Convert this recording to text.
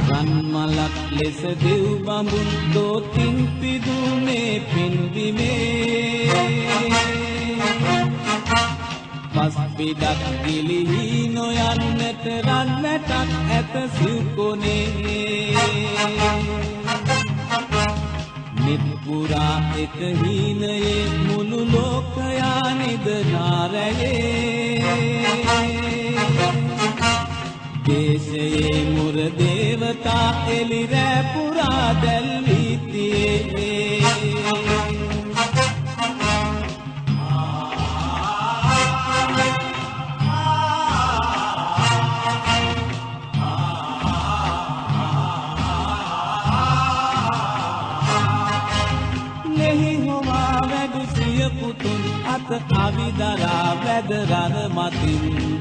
රන්මලක් ලෙස දෙව් බඹුන් දෝතින් පිදුනේ පින්බිමේ පස් පිටක් ගිලිහි නොයන්නට රන් වැටක් ඇත සිව්කොනේ නිත්පුරා එක හීනයේ මුළු ලෝකයා නිදනාරයේ දේශයේ මුර දේවතා එලිරෑ පුරා දැල්වීතියේ ලෙහි හොවා වැඩු සිය පුතුන් අත අවිදරා වැද රණ මතින්